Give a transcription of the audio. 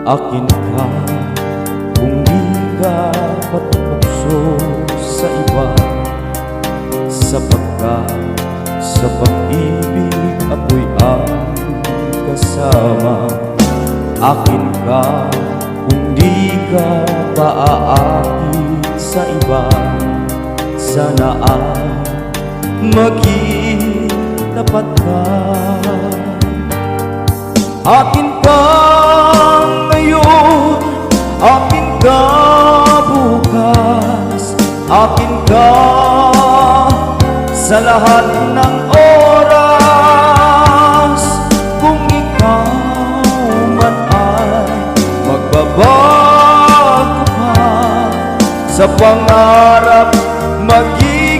Akin ka kung di ka patukso sa iba, sapagkat sa pag-ibig ako'y ang kasama. Akin ka kung di ka paaakit sa iba, sana ay maging tapat ka. Akin ka ngayon, akin ka bukas, akin ka sa lahat ng oras. Kung ikaw man ay magbabago ka sa pangarap